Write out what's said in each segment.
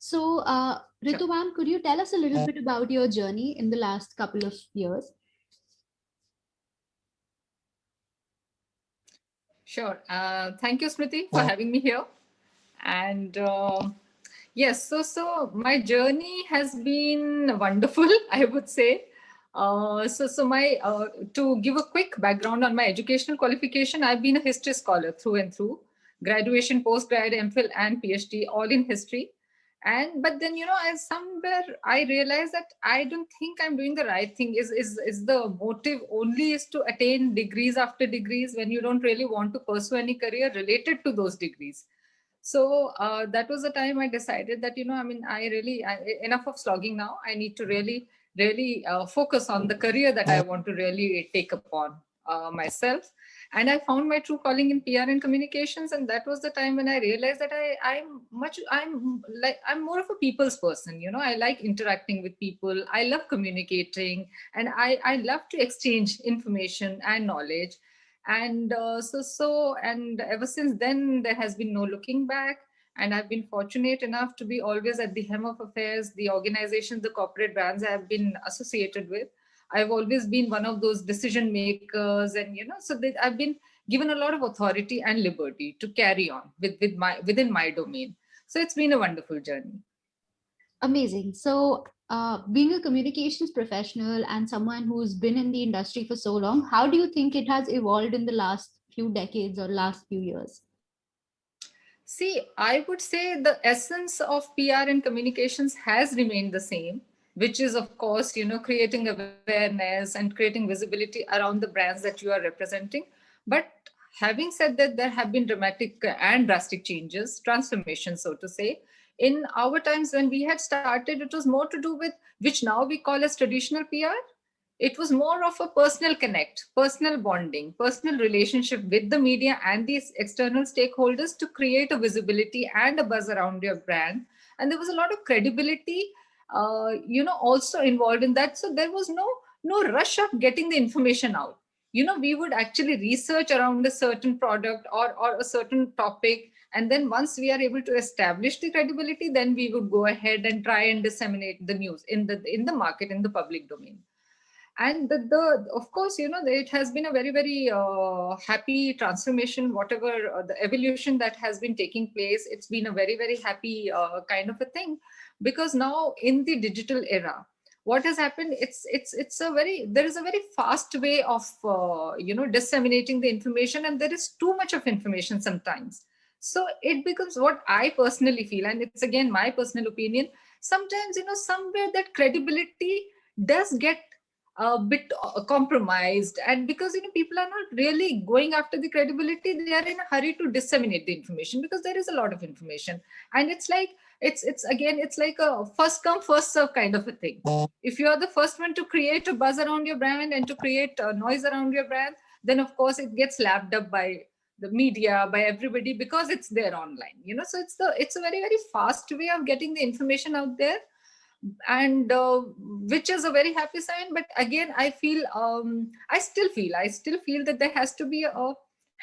So Sure. Ritu ma'am, could you tell us a little bit about your journey in the last couple of years? Sure. Thank you, Smriti, for having me here. And yes, so my journey has been wonderful, I would say. So my to give a quick background on my educational qualification, I've been a history scholar through and through, graduation, postgrad, MPhil, and PhD, all in history. And but then as somewhere I realized that I don't think I'm doing the right thing. Is the motive only is to attain degrees after degrees when you don't really want to pursue any career related to those degrees? So that was the time I decided that I mean enough of slogging now. I need to really focus on the career that I want to really take upon myself. And I found my true calling in PR and communications, and that was the time when I realized that I'm more of a people's person. I like interacting with people. I love communicating, and I love to exchange information and knowledge. And and ever since then there has been no looking back, and I've been fortunate enough to be always at the hem of affairs, the organizations, the corporate brands I have been associated with. I've always been one of those decision makers, and so that I've been given a lot of authority and liberty to carry on within my domain. So it's been a wonderful journey. Amazing. So, being a communications professional and someone who's been in the industry for so long, how do you think it has evolved in the last few decades or last few years? See, I would say the essence of PR and communications has remained the same, which is, of course, creating awareness and creating visibility around the brands that you are representing. But having said that, there have been dramatic and drastic changes, transformations, so to say. In our times when we had started, it was more to do with which now we call as traditional PR. It was more of a personal connect, personal bonding, personal relationship with the media and these external stakeholders to create a visibility and a buzz around your brand. And there was a lot of credibility, also involved in that. So there was no rush of getting the information out. We would actually research around a certain product or a certain topic, and then once we are able to establish the credibility, then we would go ahead and try and disseminate the news in the market, in the public domain. And the of course it has been a very very happy transformation, whatever the evolution that has been taking place. It's been a very very happy kind of a thing, because now in the digital era, what has happened, it's a very there is a very fast way of disseminating the information, and there is too much of information sometimes. So it becomes, what I personally feel, and it's again my personal opinion, sometimes somewhere that credibility does get a bit compromised. And because people are not really going after the credibility, they are in a hurry to disseminate the information, because there is a lot of information. And it's like it's like a first come first serve kind of a thing. If you are the first one to create a buzz around your brand and to create noise around your brand, then of course it gets lapped up by the media, by everybody, because it's there online. So it's a very very fast way of getting the information out there. And which is a very happy sign. But again, I still feel that there has to be a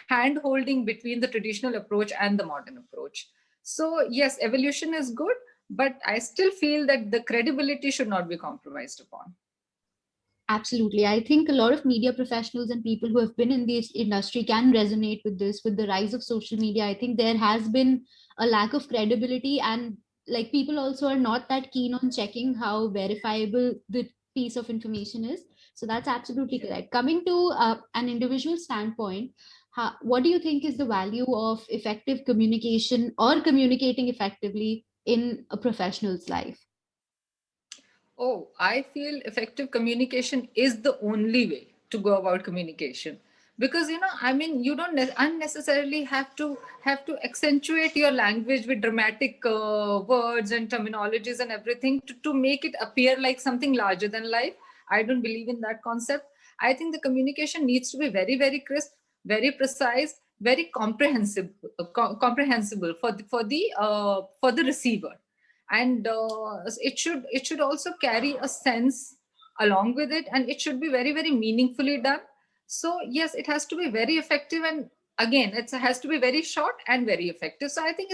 hand holding between the traditional approach and the modern approach. So yes, evolution is good, but I still feel that the credibility should not be compromised upon. Absolutely. I think a lot of media professionals and people who have been in this industry can resonate with this. With the rise of social media, I think there has been a lack of credibility, and like people also are not that keen on checking how verifiable the piece of information is. So that's absolutely Yeah. correct. Coming to an individual standpoint, what do you think is the value of effective communication or communicating effectively in a professional's life? Oh, I feel effective communication is the only way to go about communication. Because I mean, you don't unnecessarily have to accentuate your language with dramatic words and terminologies and everything to make it appear like something larger than life. I don't believe in that concept. I think the communication needs to be very very crisp, very precise, very comprehensible for the receiver. And it should also carry a sense along with it, and it should be very very meaningfully done. So yes, it has to be very effective. And again, it has to be very short and very effective. So I think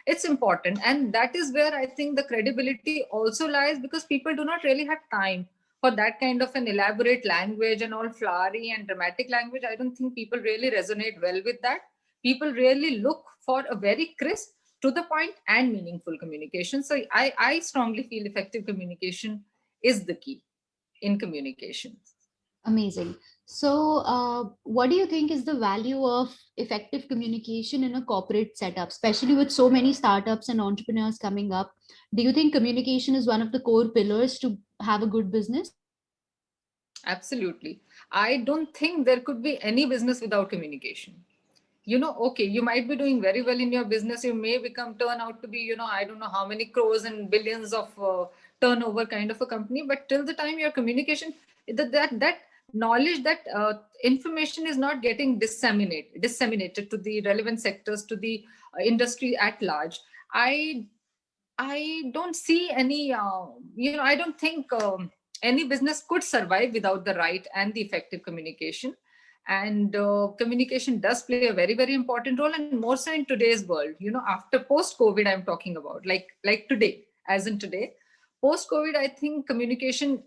it's important, and that is where I think the credibility also lies, because people do not really have time for that kind of an elaborate language and all flowery and dramatic language. I don't think people really resonate well with that. People really look for a very crisp, to the point and meaningful communication. So I strongly feel effective communication is the key in communication. Amazing. So, what do you think is the value of effective communication in a corporate setup, especially with so many startups and entrepreneurs coming up? Do you think communication is one of the core pillars to have a good business? Absolutely. I don't think there could be any business without communication. Okay, you might be doing very well in your business. You may turn out to be, I don't know how many crores and billions of turnover kind of a company. But till the time your communication, that knowledge, that information is not getting disseminated to the relevant sectors, to the industry at large. I don't see any, I don't think any business could survive without the right and the effective communication. And communication does play a very, very important role, and more so in today's world, after post-COVID, I'm talking about, like today, as in today, post-COVID, I think communication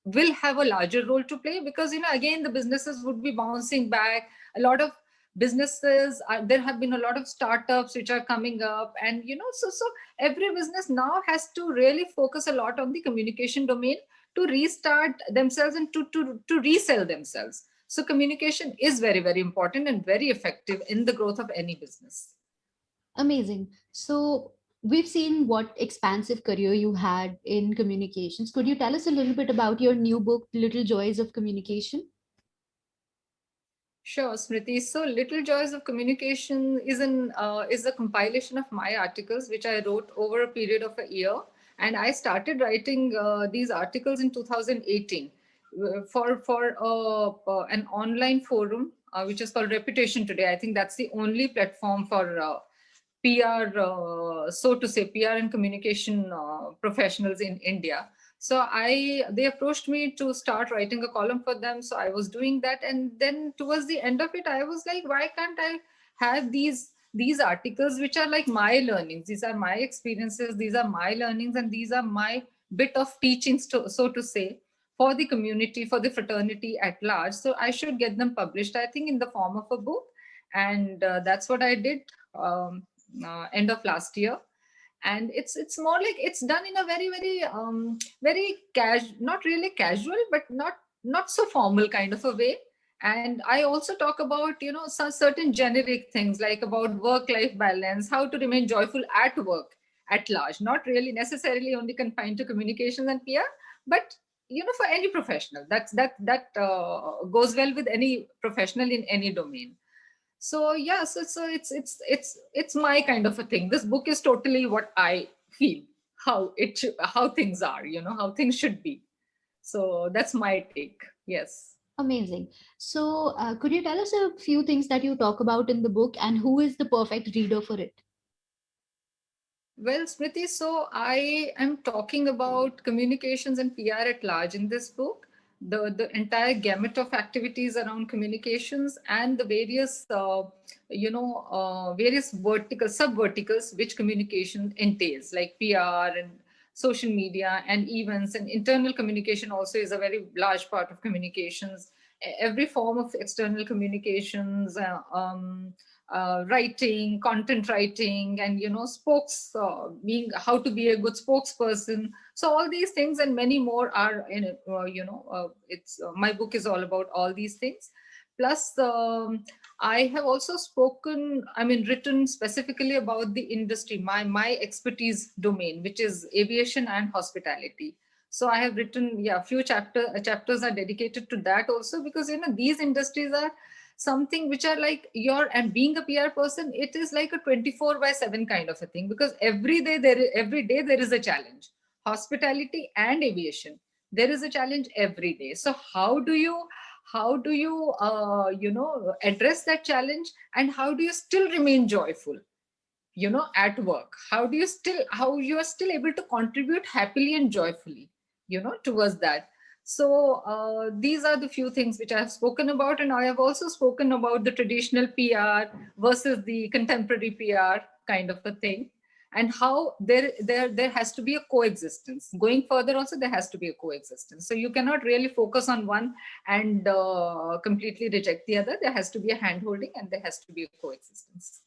will have a larger role to play, because, again, the businesses would be bouncing back. A lot of there have been a lot of startups which are coming up, and, so every business now has to really focus a lot on the communication domain to restart themselves and to resell themselves. So communication is very, very important and very effective in the growth of any business. Amazing. So, we've seen what expansive career you had in communications. Could you tell us a little bit about your new book, Little Joys of Communication? Sure, Smriti. So, Little Joys of Communication is a compilation of my articles, which I wrote over a period of a year. And I started writing these articles in 2018 for an online forum, which is called Reputation Today. I think that's the only platform for PR, so to say, PR and communication professionals in India. So they approached me to start writing a column for them. So I was doing that, and then towards the end of it, I was like, why can't I have these articles which are like my learnings? These are my experiences. These are my learnings, and these are my bit of teachings, so to say, for the community, for the fraternity at large. So I should get them published, I think, in the form of a book, and that's what I did. End of last year. And it's more like it's done in a very, very very casual, not really casual, but not so formal kind of a way. And I also talk about, some certain generic things, like about work life balance, how to remain joyful at work at large, not really necessarily only confined to communications and PR, but, for any professional, that goes well with any professional in any domain. So yeah, so it's my kind of a thing. This book is totally what I feel, how things are, how things should be. So that's my take. Yes. Amazing. So, could you tell us a few things that you talk about in the book, and who is the perfect reader for it? Well, Smriti, so I am talking about communications and PR at large in this book, the entire gamut of activities around communications, and the various, various sub verticals which communication entails, like PR and social media and events, and internal communication also is a very large part of communications. Every form of external communications, writing, content writing, and, being how to be a good spokesperson. So all these things and many more are in it. It's my book is all about all these things. Plus, I have also written specifically about the industry, my expertise domain, which is aviation and hospitality. So I have written, yeah, a few chapters are dedicated to that also, because, these industries are something which are like and being a PR person, it is like a 24/7 kind of a thing, because every day there is a challenge. Hospitality and aviation, there is a challenge every day. So how do you address that challenge, and how do you still remain joyful, at work? How you are still able to contribute happily and joyfully, towards that. So these are the few things which I have spoken about, and I have also spoken about the traditional PR versus the contemporary PR kind of a thing, and how there has to be a coexistence. Going further, also there has to be a coexistence. So you cannot really focus on one and completely reject the other. There has to be a handholding, and there has to be a coexistence.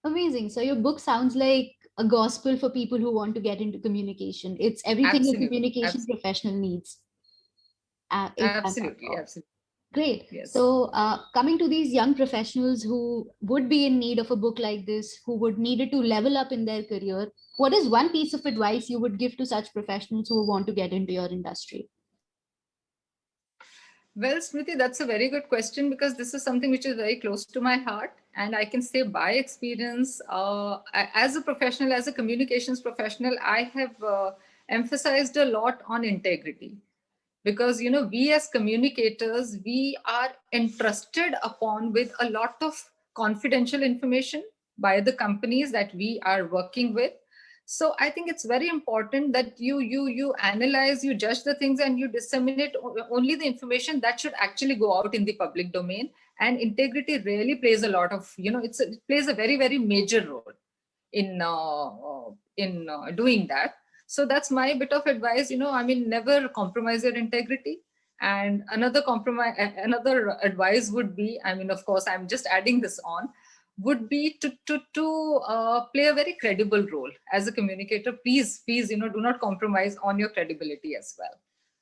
Amazing. So your book sounds like a gospel for people who want to get into communication. It's everything a Absolutely, communication professional needs. If I'm not absolutely, wrong. absolutely. Great. Yes. So coming to these young professionals who would be in need of a book like this, who would need it to level up in their career, what is one piece of advice you would give to such professionals who want to get into your industry? Well, Smriti, that's a very good question, because this is something which is very close to my heart. And I can say by experience, as a professional, as a communications professional, I have emphasized a lot on integrity. Because, we as communicators, we are entrusted upon with a lot of confidential information by the companies that we are working with. So I think it's very important that you analyze, you judge the things, and you disseminate only the information that should actually go out in the public domain. And integrity really plays a lot of, it plays a very, very major role in doing that. So that's my bit of advice. I mean, never compromise your integrity. And another advice would be, I mean, of course, I'm just adding this on, would be to play a very credible role as a communicator. Please, do not compromise on your credibility as well.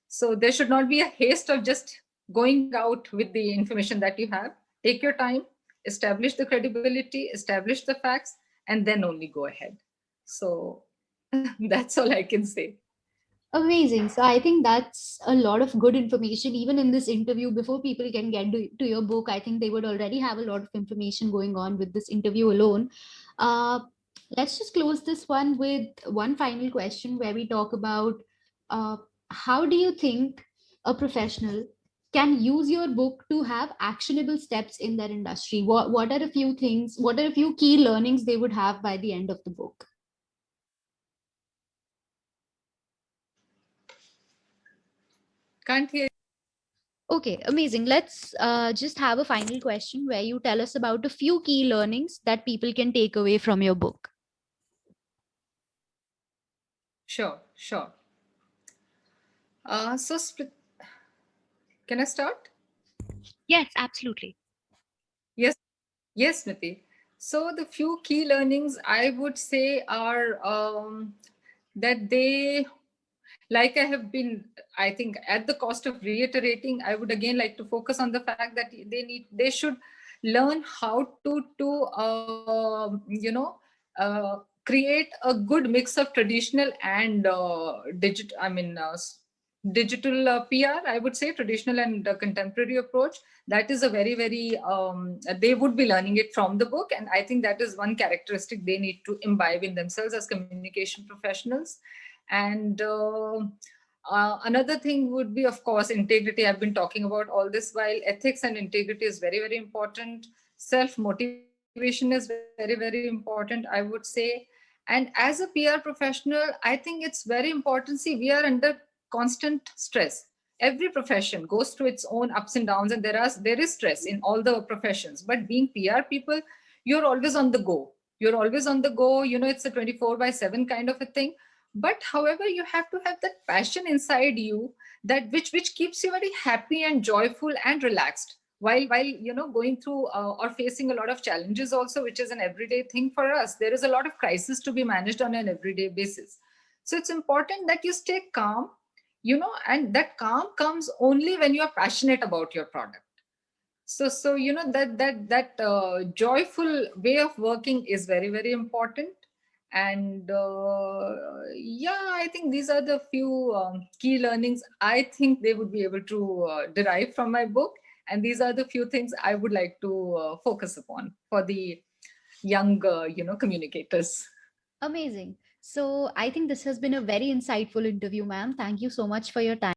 So there should not be a haste of just going out with the information that you have. Take your time, establish the credibility, establish the facts, and then only go ahead. So that's all I can say. Amazing. So I think that's a lot of good information. Even in this interview, before people can get to your book, I think they would already have a lot of information going on with this interview alone. Uh, let's just close this one with one final question where we talk about uh, how do you think a professional can use your book to have actionable steps in their industry? What are a few things, what are a few key learnings they would have by the end of the book? Can't hear. Okay, amazing. Let's just have a final question where you tell us about a few key learnings that people can take away from your book. Sure. Can I start? Yes, absolutely. Yes, Smriti. So the few key learnings I would say are that they, like I have been, I think at the cost of reiterating, I would again like to focus on the fact that they should learn how to create a good mix of traditional and digital PR. I would say traditional and contemporary approach. That is a very, very, they would be learning it from the book. And I think that is one characteristic they need to imbibe in themselves as communication professionals. And another thing would be, of course, integrity. I've been talking about all this while. Ethics and integrity is very, very important. Self-motivation is very, very important, I would say. And as a PR professional, I think it's very important. See, we are under constant stress. Every profession goes through its own ups and downs, and there is stress in all the professions. But being PR people, you're always on the go. You're always on the go. It's a 24/7 kind of a thing. But however, you have to have that passion inside you, that which keeps you very happy and joyful and relaxed while going through or facing a lot of challenges also, which is an everyday thing for us. There is a lot of crisis to be managed on an everyday basis. So it's important that you stay calm, and that calm comes only when you're passionate about your product. So that joyful way of working is very, very important. And yeah, I think these are the few key learnings I think they would be able to derive from my book. And these are the few things I would like to focus upon for the young communicators. Amazing. So I think this has been a very insightful interview, ma'am. Thank you so much for your time.